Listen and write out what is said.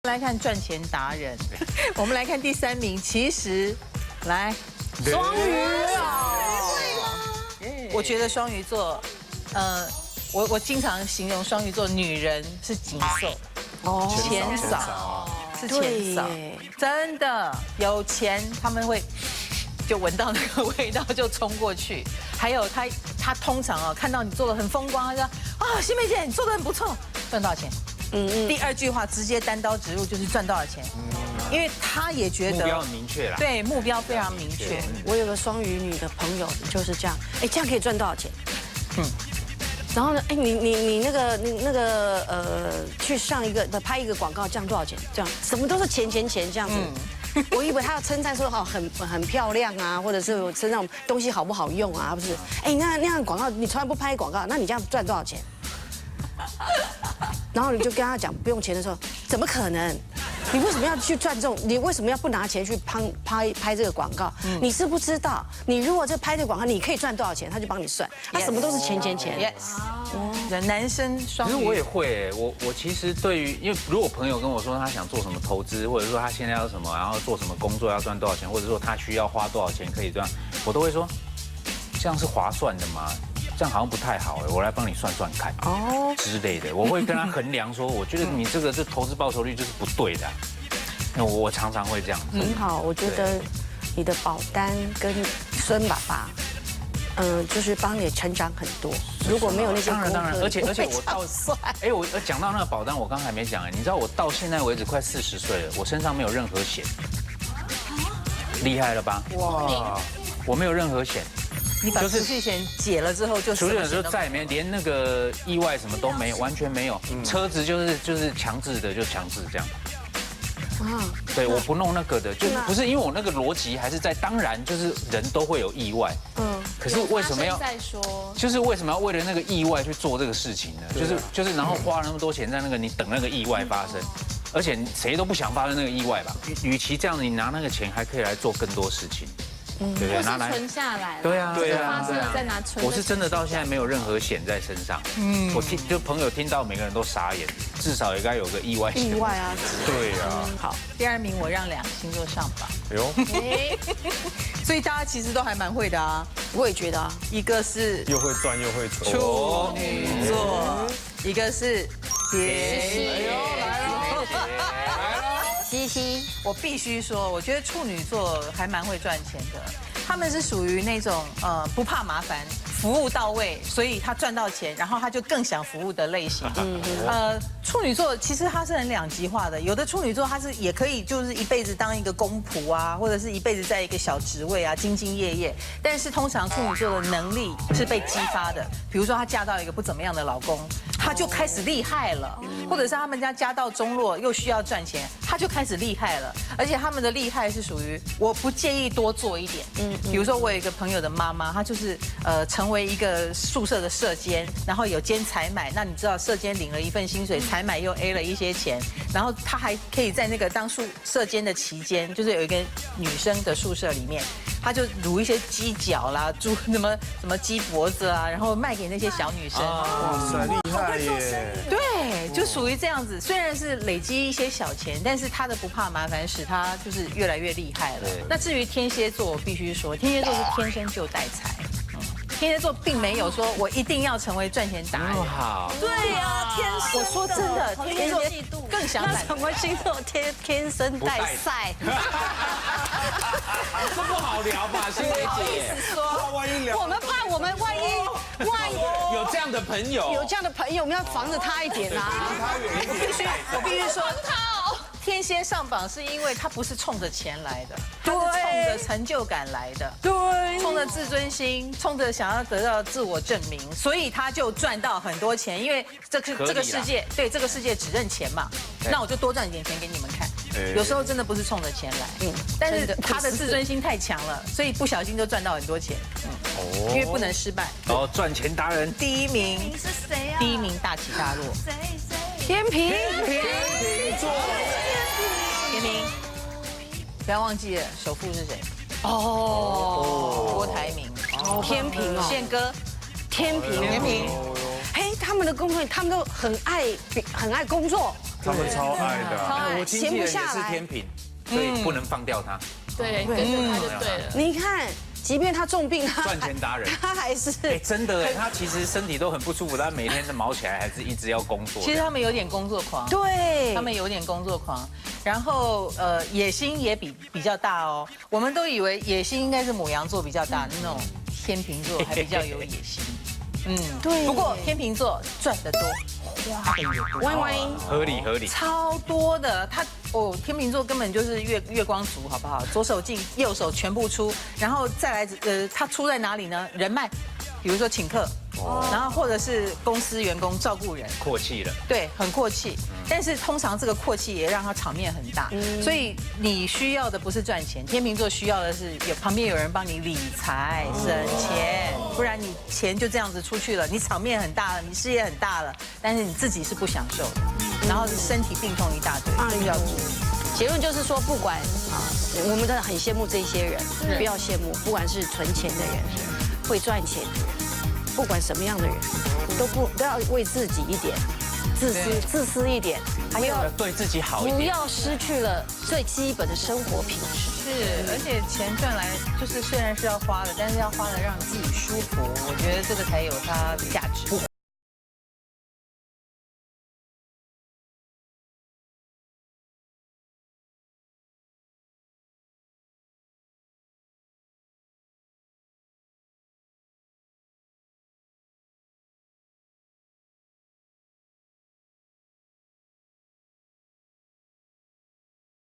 来看赚钱达人，我们来看第3名，其实来双鱼我觉得双鱼座，我经常形容双鱼座女人是紧瘦，钱少，是钱少，真的有钱他们会就闻到那个味道就冲过去。还有他通常看到你做的很风光，他说啊，新梅姐你做的很不错，赚多少钱？第2句话直接单刀直入就是赚多少钱，因为他也觉得目标很明确啦，对，目标非常明确。我有个双鱼女的朋友就是这样，哎，这样可以赚多少钱？然后呢，哎，你那个去上一个拍一个广告，这样多少钱？这样什么都是钱这样子。我以为他要称赞说很漂亮啊，或者是我身上东西好不好用啊，不是？哎，那样广告你从来不拍广告，那你这样赚多少钱？然后你就跟他讲不用钱的时候，怎么可能？你为什么要去赚这种？你为什么要不拿钱去拍这个广告？你是不知道，你如果这拍这个广告，你可以赚多少钱，他就帮你算。他什么都是钱。Yes， 男生双鱼。其实我也会，我其实对于，因为如果朋友跟我说他想做什么投资，或者说他现在要什么，然后做什么工作要赚多少钱，或者说他需要花多少钱可以赚，我都会说，这样是划算的吗？这样好像不太好哎，我来帮你算算看之类的，我会跟他衡量说，我觉得你这投资报酬率就是不对的，我常常会这样。很好，我觉得你的保单跟孙爸爸，就是帮你成长很多。如果没有那些功课，当然，而且我到我讲到那个保单，我刚才还没讲哎，你知道我到现在为止快40岁了，我身上没有任何险，厉害了吧？哇，我没有任何险。你把储蓄险解了之后，就储蓄险就再也没，连那个意外什么都没有，完全没有。车子就是强制的，就强制这样。对，我不弄那个的，就不是因为我那个逻辑还是在，当然就是人都会有意外。可是为什么要再说？就是为什么要为了那个意外去做这个事情呢？就是然后花了那么多钱在那个你等那个意外发生，而且谁都不想发生那个意外吧？与其这样，你拿那个钱还可以来做更多事情。对不对？拿来存下来。对啊，发生了再拿存。我是真的到现在没有任何险在身上。我就朋友听到每个人都傻眼，至少也该有个意外险。意外啊！对啊。好，第2名我让2个星座上榜。哎呦，所以大家其实都还蛮会的啊。我也觉得啊，一个是又会赚又会存。处女座，一个是天蝎。西，我必须说，我觉得处女座还蛮会赚钱的。他们是属于那种不怕麻烦，服务到位，所以他赚到钱，然后他就更想服务的类型。处女座其实他是很两极化的，有的处女座他是也可以就是一辈子当一个公仆啊，或者是一辈子在一个小职位啊，兢兢业业。但是通常处女座的能力是被激发的，比如说她嫁到一个不怎么样的老公，她就开始厉害了，或者是他们家到中落又需要赚钱，她就开始厉害了。而且他们的厉害是属于我不介意多做一点，比如说我有一个朋友的妈妈，她就是成为一个宿舍的舍监，然后有兼采买。那你知道舍监领了一份薪水，采买又 A 了一些钱，然后她还可以在那个当舍监的期间，就是有一个女生的宿舍里面，她就卤一些鸡脚啦、猪什么鸡脖子啊，然后卖给那些小女生。哇塞，厉害耶！对，就属于这样子。虽然是累积一些小钱，但是她的不怕麻烦使她就是越来越厉害了。那至于天蝎座，我必须说，天蝎座是天生就带财。天蝎座并没有说我一定要成为赚钱达人。好。对呀，天生。我说真的，天蝎座更想那什么星座天生带赛？这不好聊吧，新梅姐？万一聊，我们怕我们万一有这样的朋友，我们要防着他一点啊。我必须说天蝎上榜是因为他不是冲着钱来的，他是冲着成就感来的，对，冲着自尊心，冲着想要得到自我证明，所以他就赚到很多钱。因为这个世界，对这个世界只认钱嘛，那我就多赚一点钱给你们看。有时候真的不是冲着钱来，但是他的自尊心太强了，所以不小心就赚到很多钱。因为不能失败。赚钱达人第1名是谁啊？第1名大起大落。天秤座。天秤，不要忘记了，首富是谁？郭台铭。天秤哦，宪哥。天秤。嘿，他们的工作，他们都很爱工作。他们超爱的啊。我经纪人也是天平，所以不能放掉他。对，跟着他就对了。你看，即便他重病，他赚钱达人他还是真的哎，他其实身体都很不舒服，但每天毛起来还是一直要工作。其实他们有点工作狂，对，他们有点工作狂，然后野心也比较大哦。我们都以为野心应该是牡羊座比较大，那种天秤座还比较有野心。对。不过天秤座赚得多，花的也多，歪歪合理，超多的。天秤座根本就是月光族，好不好？左手进，右手全部出，然后再来他出在哪里呢？人脉，比如说请客，然后或者是公司员工照顾人，阔气了。对，很阔气。但是通常这个阔气也让他场面很大，所以你需要的不是赚钱，天秤座需要的是旁边有人帮你理财省钱，不然你钱就这样子出去了，你场面很大了，你事业很大了，但是你自己是不享受的，然后身体病痛一大堆，这个要注意。结论就是说，不管我们真的很羡慕这些人，不要羡慕，不管是存钱的人，会赚钱的人，不管什么样的人，都要为自己一点，自私一点，还要对自己好一点，不要失去了最基本的生活品质。是，而且钱赚来就是虽然是要花的，但是要花的让你自己舒服，我觉得这个才有它的价值。不